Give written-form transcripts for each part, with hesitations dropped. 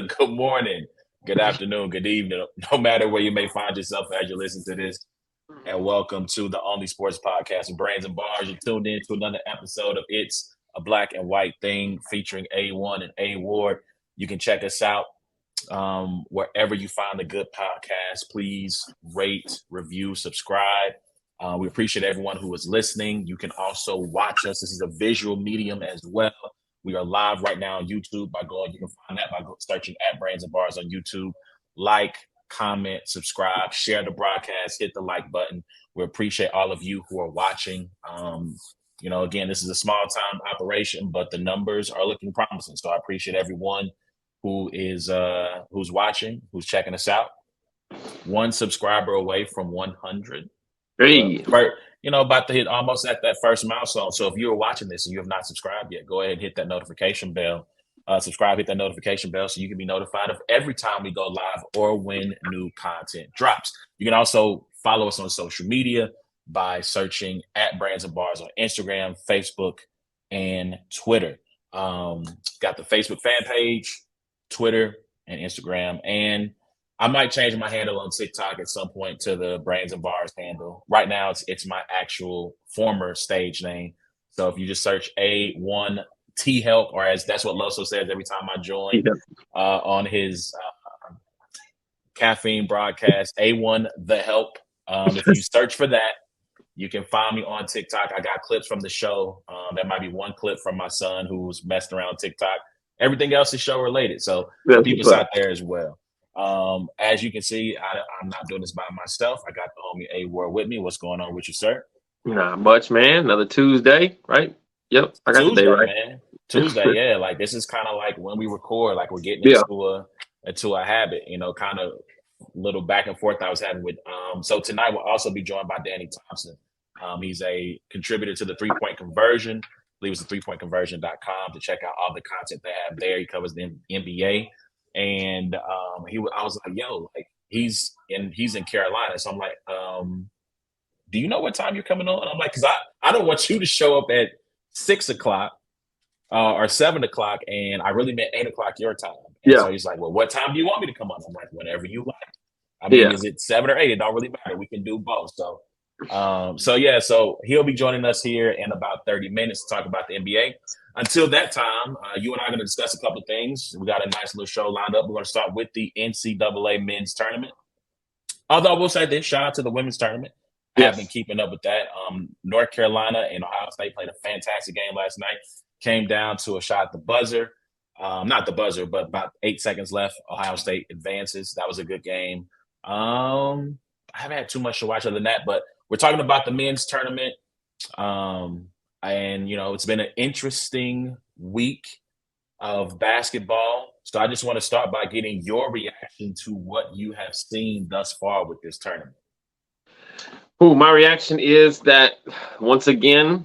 Good morning, good afternoon, good evening, no matter where you may find yourself as you listen to this. And welcome to the Only Sports Podcast with Brains and Bars. You're tuned in to another episode of It's a Black and White Thing featuring A1 and A Ward. You can check us out wherever you find a good podcast. Please rate, review, subscribe. We appreciate everyone who is listening. You can also watch us. This is a visual medium as well. We are live right now on YouTube you can find that by searching at Brains and Bars on YouTube. Like, comment, subscribe, share the broadcast, hit the like button. We appreciate all of you who are watching. Again, this is a small time operation, but the numbers are looking promising. So I appreciate everyone who is who's watching, who's checking us out. One subscriber away from 100. Hey. About to hit almost at that first milestone. So if you're watching this and you have not subscribed yet, go ahead and hit that notification bell. Subscribe, hit that notification bell so you can be notified of every time we go live or when new content drops. You can also follow us on social media by searching at Brands and Bars on Instagram, Facebook, and Twitter. Got the Facebook fan page, Twitter, and Instagram. And I might change my handle on TikTok at some point to the Brains and Bars handle. Right now, it's my actual former stage name. So if you just search A1 T Help, or as that's what Loso says every time I join on his caffeine broadcast, A1 The Help. If you search for that, you can find me on TikTok. I got clips from the show. There might be one clip from my son who's messing around TikTok. Everything else is show related. So people's out there as well. As you can see, I'm not doing this by myself. I got the homie A Ward with me. What's going on with you, sir? Not much, man. Another Tuesday, right? Yep, I got Tuesday, the day right. Man. Tuesday, yeah. Like this is kind of like when we record. Like we're getting into a habit, kind of little back and forth I was having with. So tonight we'll also be joined by Danny Thompson. He's a contributor to the 3-point conversion. I believe it's the 3pointconversion.com to check out all the content they have there. He covers the NBA. And I was like, yo, like he's in Carolina. So I'm like, do you know what time you're coming on? And I'm like, because I don't want you to show up at 6 o'clock or 7 o'clock, and I really meant 8 o'clock your time. And so he's like, well, what time do you want me to come on? I'm like, whenever you like. I mean, is it 7 or 8? It don't really matter. We can do both. So he'll be joining us here in about 30 minutes to talk about the NBA. Until that time, you and I are going to discuss a couple of things. We got a nice little show lined up. We're going to start with the NCAA men's tournament. Although I will say this, shout out to the women's tournament. I have been keeping up with that. North Carolina and Ohio State played a fantastic game last night. Came down to a shot at the buzzer. Not the buzzer, but about 8 seconds left. Ohio State advances. That was a good game. I haven't had too much to watch other than that, but we're talking about the men's tournament. And, it's been an interesting week of basketball. So I just want to start by getting your reaction to what you have seen thus far with this tournament. My reaction is that, once again,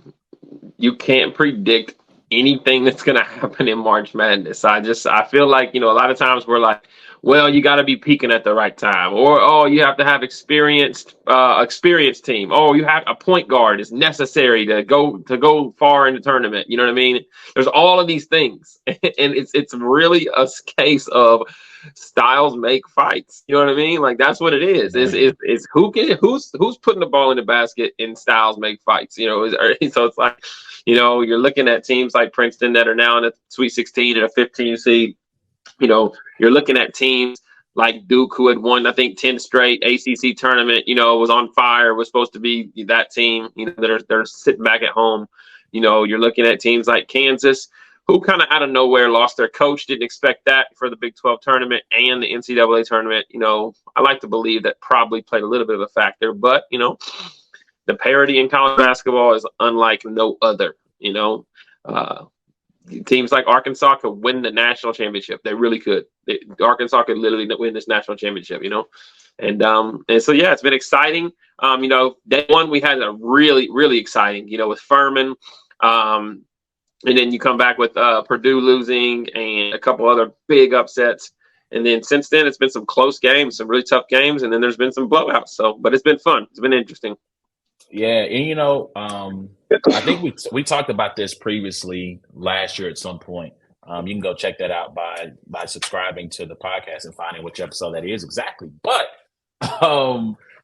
you can't predict anything that's going to happen in March Madness. I feel like, a lot of times we're like, well, you got to be peaking at the right time, or you have to have experienced team. You have a point guard is necessary to go far in the tournament. You know what I mean? There's all of these things, and it's really a case of styles make fights. You know what I mean? Like that's what it is. It's who's putting the ball in the basket, and styles make fights. So it's like, you're looking at teams like Princeton that are now in the Sweet 16 and a 15 seed. You're looking at teams like Duke, who had won, I think, 10 straight ACC tournament, was on fire, was supposed to be that team, that are sitting back at home. You're looking at teams like Kansas, who kind of out of nowhere lost their coach, didn't expect that for the Big 12 tournament and the NCAA tournament. I like to believe that probably played a little bit of a factor, but, the parity in college basketball is unlike no other, Teams like Arkansas could win the national championship. They really could. Arkansas could literally win this national championship, And so, yeah, it's been exciting. Day one, we had a really, really exciting, with Furman. And then you come back with Purdue losing and a couple other big upsets. And then since then, it's been some close games, some really tough games. And then there's been some blowouts. But it's been fun. It's been interesting. Yeah, and I think we talked about this previously last year at some point. You can go check that out by subscribing to the podcast and finding which episode that is exactly. But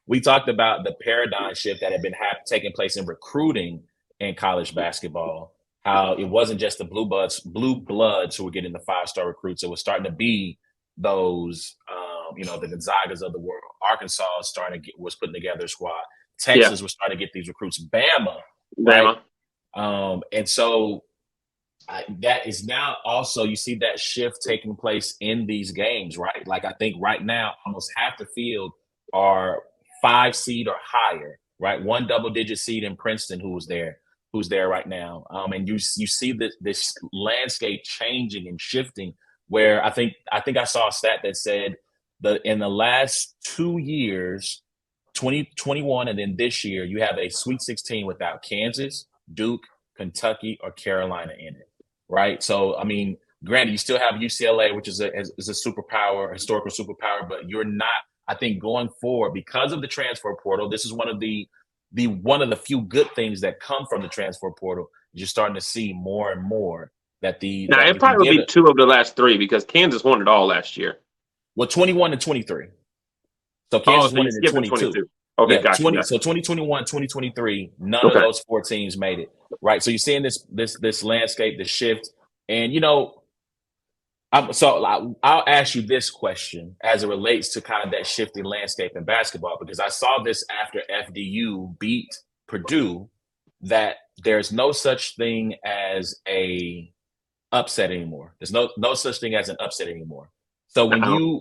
we talked about the paradigm shift that had been taking place in recruiting in college basketball. How it wasn't just the blue bloods who were getting the 5-star recruits. It was starting to be those, the Gonzagas of the world. Arkansas was putting together a squad. Texas was starting to get these recruits. Bama. Right? And so that is now also, you see that shift taking place in these games, right? Like, I think right now, almost half the field are 5 seed or higher, right? 1 double-digit seed in Princeton who's there right now. And you see this landscape changing and shifting, where I think I saw a stat that said that in the last 2 years, 2021 and then this year, you have a Sweet 16 without Kansas, Duke, Kentucky, or Carolina in it, right? So, I mean, granted, you still have UCLA, which is a superpower, historical superpower, but you're not, I think, going forward because of the transfer portal. This is one of the few good things that come from the transfer portal. You're starting to see more and more that it probably will be 2 of the last 3 because Kansas won it all last year. Well, 21 and 23. So Kansas won it in 22. Okay, yeah, gotcha. So 2021, 2023, none of those 4 teams made it, right? So you're seeing this landscape, the shift, and I'll ask you this question as it relates to kind of that shifting landscape in basketball, because I saw this after FDU beat Purdue, that there's no such thing as a upset anymore. There's no such thing as an upset anymore. So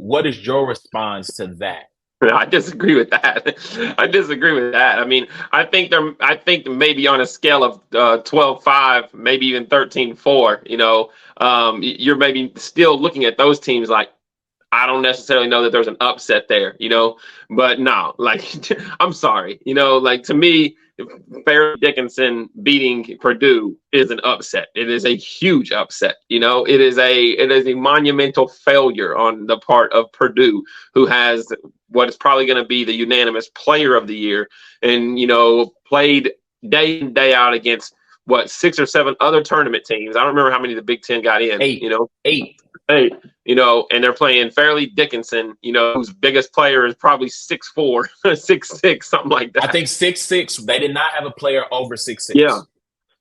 what is your response to that? I disagree with that. I mean, I think maybe on a scale of 12-5, maybe even 13-4, you're maybe still looking at those teams like, I don't necessarily know that there's an upset there, but no, like, I'm sorry, like, to me, Fairleigh Dickinson beating Purdue is an upset. It is a huge upset. It is a monumental failure on the part of Purdue, who has what is probably going to be the unanimous player of the year, and played day in, day out against 6 or 7 other tournament teams. I don't remember how many the Big Ten got in. 8. And they're playing Fairleigh Dickinson, whose biggest player is probably 6'4", 6'6", something like that. I think 6'6". They did not have a player over 6'6".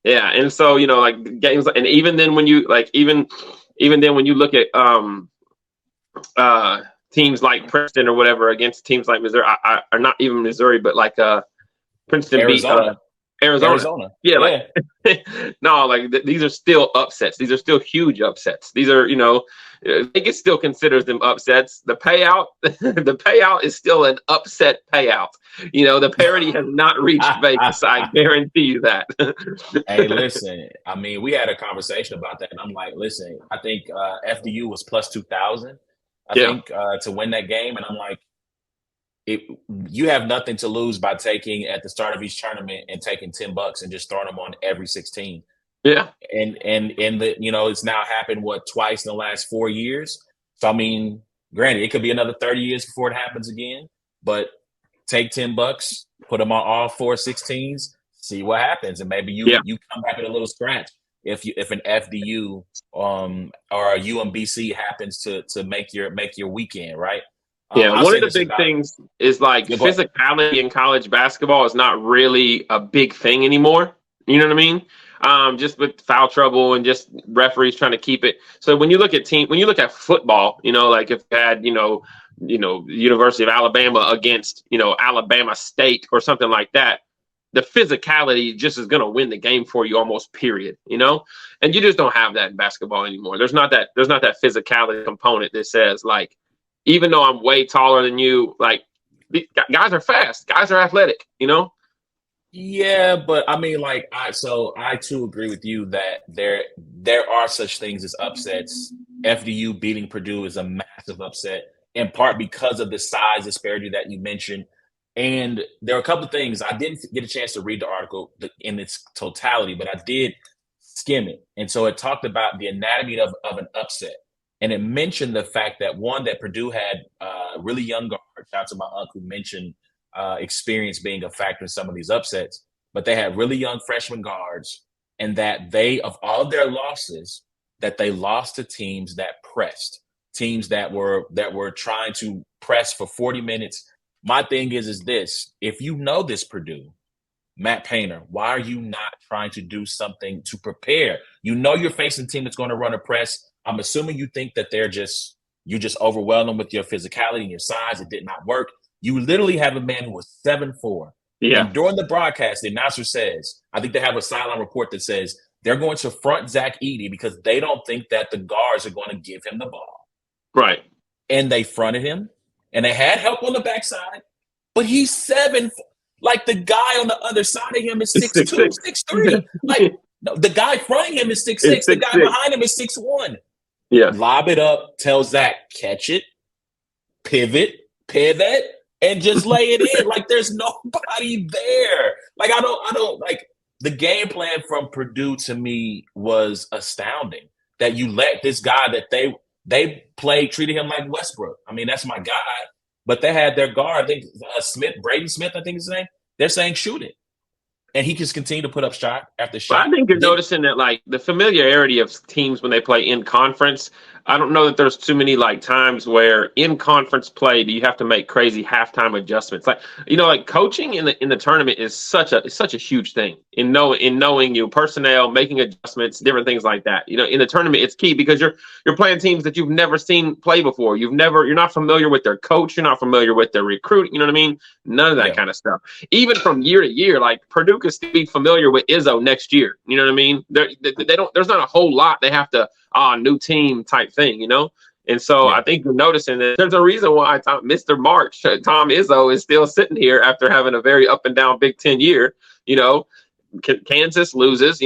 Yeah, and so like games, and even then when you even then when you look at teams like Princeton or whatever against teams like Missouri, or not even Missouri, but like Princeton Arizona. beat Arizona. Yeah, like no, like these are still upsets. These are still huge upsets. These are, I think it still considers them upsets. The payout is still an upset payout. The parity has not reached Vegas. I guarantee you that. Hey, listen, I mean, we had a conversation about that, and I'm like, listen, I think FDU was plus 2,000, I think, to win that game, and I'm like, you have nothing to lose by taking at the start of each tournament and taking $10 and just throwing them on every 16. Yeah. And it's now happened twice in the last 4 years. So I mean, granted, it could be another 30 years before it happens again, but take $10, put them on all 4 16s, see what happens, and maybe you come back with a little scratch if an FDU or a UMBC happens to make your weekend, right? Yeah, one of the big things is like physicality in college basketball is not really a big thing anymore. You know what I mean? Just with foul trouble and just referees trying to keep it. So when you look at football, like if you had, University of Alabama against, Alabama State or something like that, the physicality just is going to win the game for you almost, period, and you just don't have that in basketball anymore. There's not that physicality component that says, like, even though I'm way taller than you, like, guys are fast, guys are athletic, Yeah, but I mean, like, I too agree with you that there are such things as upsets. FDU beating Purdue is a massive upset, in part because of the size disparity that you mentioned. And there are a couple of things. I didn't get a chance to read the article in its totality, but I did skim it. And so it talked about the anatomy of an upset. And it mentioned the fact that, one, that Purdue had really young guards. Shout out to my uncle who mentioned experience being a factor in some of these upsets. But they had really young freshman guards, and that of all their losses, that they lost to teams that pressed, teams that were trying to press for 40 minutes. My thing is this: if you know this Purdue, Matt Painter, why are you not trying to do something to prepare? You know you're facing a team that's going to run a press. I'm assuming you think that you just overwhelm them with your physicality and your size. It did not work. You literally have a man who was 7'4". Yeah. And during the broadcast, the announcer says, I think they have a sideline report that says they're going to front Zach Edey because they don't think that the guards are going to give him the ball. Right. And they fronted him, and they had help on the backside, but he's 7'4". Like, the guy on the other side of him is 6'2", 6'3". Like, no, the guy fronting him is 6'6". The guy behind him is 6'1". Yeah. Lob it up, tell Zach, catch it, pivot, and just lay it in. Like, there's nobody there. Like, I don't like the game plan from Purdue to me was astounding. That you let this guy that they treated him like Westbrook. I mean, that's my guy. But they had their guard, I think Braden Smith, I think his name. They're saying shoot it. And he can continue to put up shot after shot. But I think you're noticing that, like, the familiarity of teams when they play in conference. I don't know that there's too many like times where in conference play do you have to make crazy halftime adjustments. Like, like coaching in the tournament is such a huge thing in knowing your personnel, making adjustments, different things like that. In the tournament it's key because you're playing teams that you've never seen play before. You're not familiar with their coach. You're not familiar with their recruit. You know what I mean? None of that kind of stuff. Even from year to year, like Purdue could still be familiar with Izzo next year. You know what I mean? They don't. There's not a whole lot they have to new team type thing, And so I think you're noticing that there's a reason why Mr. March, Tom Izzo, is still sitting here after having a very up and down Big Ten year. Kansas loses,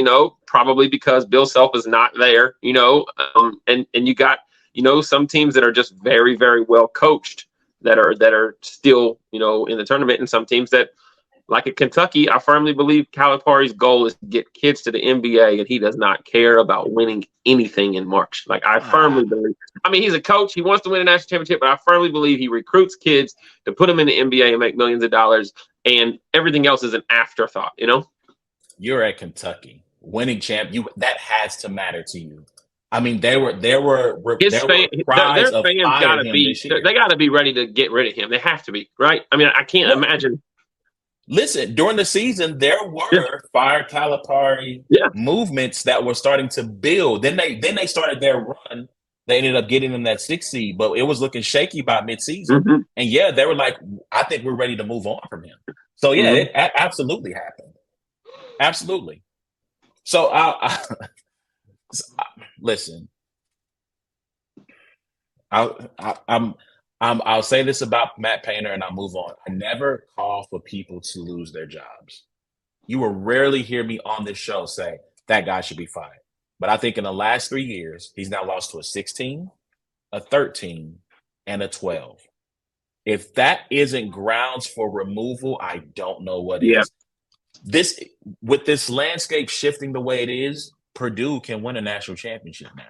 probably because Bill Self is not there, and you got, some teams that are just very, very well coached that are still, in the tournament, and some teams that, like at Kentucky, I firmly believe Calipari's goal is to get kids to the NBA, and he does not care about winning anything in March. Like, I firmly believe. I mean, he's a coach. He wants to win a national championship, but I firmly believe he recruits kids to put them in the NBA and make millions of dollars, and everything else is an afterthought, You're at Kentucky. Winning champ, that has to matter to you. I mean, their fans gotta be. They got to be ready to get rid of him. They have to be, right? I mean, I can't imagine. Listen, during the season, there were fire Calipari movements that were starting to build. Then they started their run. They ended up getting in that 6th seed, but it was looking shaky by midseason. Mm-hmm. And they were like, I think we're ready to move on from him. So it absolutely happened. Absolutely. So listen. I'll say this about Matt Painter and I'll move on. I never call for people to lose their jobs. You will rarely hear me on this show say that guy should be fired. But I think in the last 3 years, he's now lost to a 16, a 13, and a 12. If that isn't grounds for removal, I don't know what is. With this landscape shifting the way it is, Purdue can win a national championship now.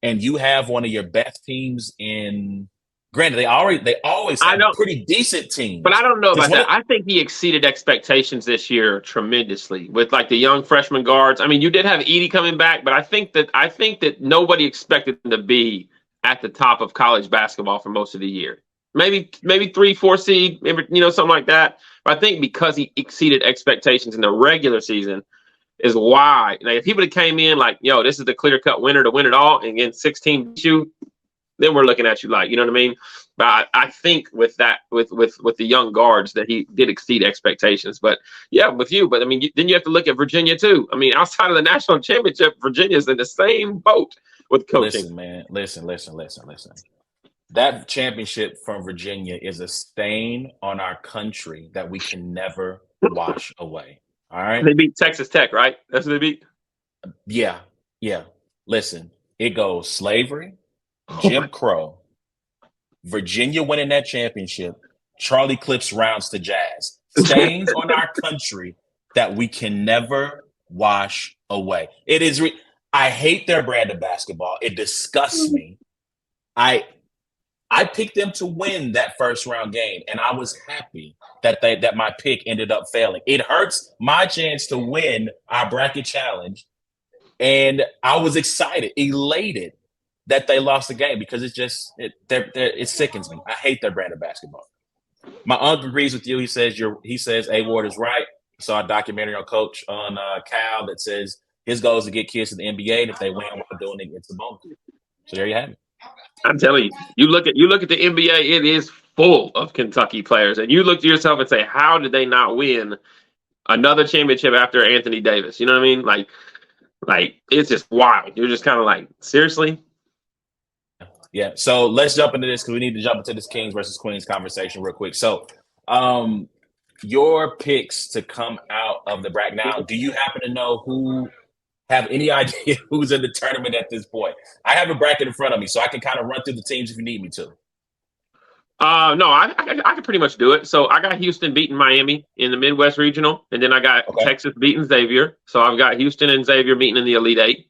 And you have one of your best teams in. Granted, they always have pretty decent teams. But I don't know about that. I think he exceeded expectations this year tremendously with like the young freshman guards. I mean, you did have Edey coming back, but I think that nobody expected him to be at the top of college basketball for most of the year. Maybe 3-4 seed, maybe something like that. But I think because he exceeded expectations in the regular season is why. Now, if he would have came in like, this is the clear-cut winner to win it all, and again 16 shoot. Then we're looking at you like, you know what I mean? But I think with that, with the young guards, that he did exceed expectations. But with you. But I mean, then you have to look at Virginia too. I mean, outside of the national championship, Virginia's in the same boat with coaching. Listen, man. Listen. That championship from Virginia is a stain on our country that we can never wash away. All right. They beat Texas Tech, right? That's what they beat. Yeah. Listen, it goes slavery. Jim Crow, Virginia winning that championship, Charlie Clips rounds to Jazz. Stains on our country that we can never wash away. It is. I hate their brand of basketball. It disgusts me. I picked them to win that first round game, and I was happy that my pick ended up failing. It hurts my chance to win our bracket challenge And I was excited, elated that they lost the game because it sickens me. I hate their brand of basketball. My uncle agrees with you. He says A Ward is right. I saw a documentary on Coach on Cal that says his goal is to get kids to the NBA, and if they win while doing it, it's a bonus. So there you have it. I'm telling you, you look at the NBA, it is full of Kentucky players, and you look to yourself and say, how did they not win another championship after Anthony Davis? You know what I mean? Like it's just wild. You're just kind of like, seriously? Yeah. So let's jump into this because we need to jump into this Kings versus Queens conversation real quick. So, your picks to come out of the bracket now. Do you happen to know who? Have any idea who's in the tournament at this point? I have a bracket in front of me, so I can kind of run through the teams if you need me to. No, I can pretty much do it. So I got Houston beating Miami in the Midwest Regional, and then I got Texas beating Xavier. So I've got Houston and Xavier meeting in the Elite Eight.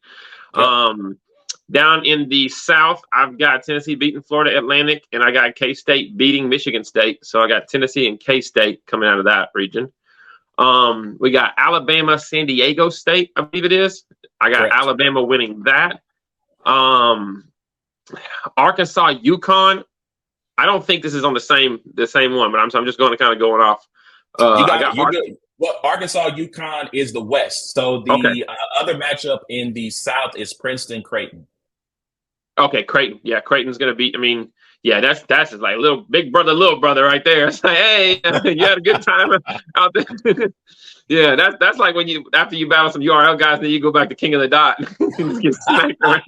Yep. Down in the South, I've got Tennessee beating Florida Atlantic, and I got K-State beating Michigan State. So I got Tennessee and K-State coming out of that region. We got Alabama, San Diego State, I believe it is. I got Alabama winning that. Arkansas, UConn. I don't think this is on the same one, but I'm just going to kind of going off. Well, Arkansas, UConn is the West. So the other matchup in the South is Princeton, Creighton. Okay, Creighton. Yeah, Creighton's going to beat. I mean, yeah, that's just like little big brother, little brother right there. It's like, hey, you had a good time out there. Yeah, that's like when you after you battle some URL guys, then you go back to King of the Dot and get smacked around.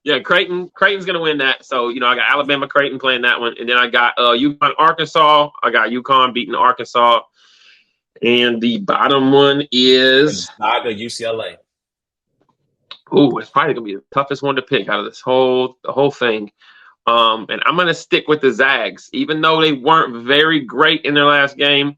Yeah, Creighton's gonna win that. So I got Alabama, Creighton playing that one, and then I got UConn, Arkansas. I got UConn beating Arkansas, and the bottom one is Gonzaga, UCLA. Ooh, it's probably gonna be the toughest one to pick out of the whole thing. And I'm gonna stick with the Zags, even though they weren't very great in their last game.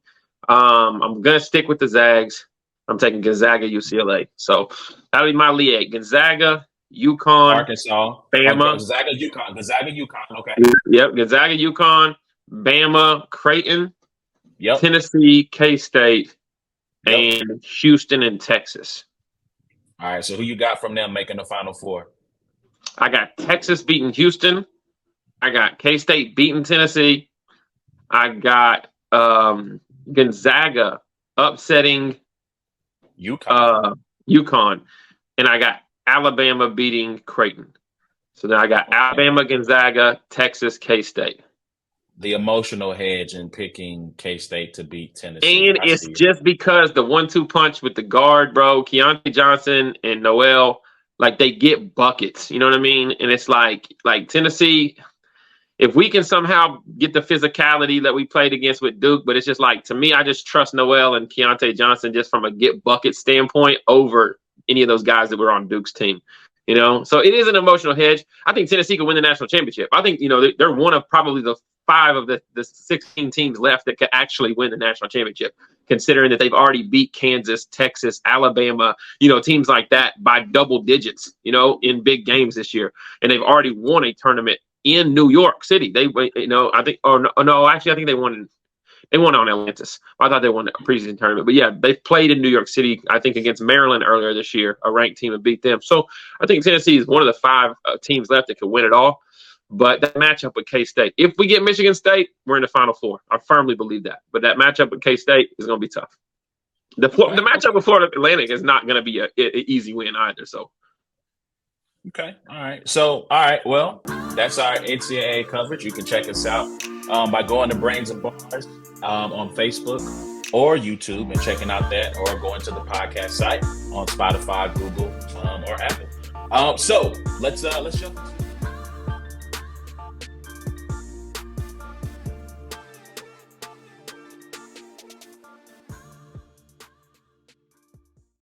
I'm gonna stick with the Zags. I'm taking Gonzaga, UCLA. So that'll be my Elite Eight: Gonzaga, UConn, Arkansas, Bama, Gonzaga, UConn. Okay. Yep, Gonzaga, UConn, Bama, Creighton, yep, Tennessee, K-State, and Houston and Texas. All right, so who you got from them making the Final Four? I got Texas beating Houston. I got K-State beating Tennessee. I got Gonzaga upsetting UConn. And I got Alabama beating Creighton. So then I got Alabama, Gonzaga, Texas, K-State. The emotional hedge in picking K-State to beat Tennessee. And it's just because the 1-2 punch with the guard, bro, Keontae Johnson and Noel, like they get buckets. You know what I mean? And it's like Tennessee, if we can somehow get the physicality that we played against with Duke, but it's just like, to me, I just trust Noel and Keontae Johnson just from a get bucket standpoint over any of those guys that were on Duke's team. So it is an emotional hedge. I think Tennessee could win the national championship. I think, they're one of probably the 5 of the 16 teams left that could actually win the national championship, considering that they've already beat Kansas, Texas, Alabama, teams like that by double digits, in big games this year. And they've already won a tournament in New York City. I think they won on Atlantis. I thought they won the preseason tournament. But, yeah, they've played in New York City, I think, against Maryland earlier this year, a ranked team, and beat them. So I think Tennessee is one of the 5 teams left that can win it all. But that matchup with K-State, if we get Michigan State, we're in the Final Four. I firmly believe that. But that matchup with K-State is going to be tough. The matchup with Florida Atlantic is not going to be an easy win either. So. Okay. All right. So, all right. Well, that's our NCAA coverage. You can check us out by going to Brains and Bars on Facebook or YouTube and checking out that, or going to the podcast site on Spotify, Google, or Apple. So let's jump.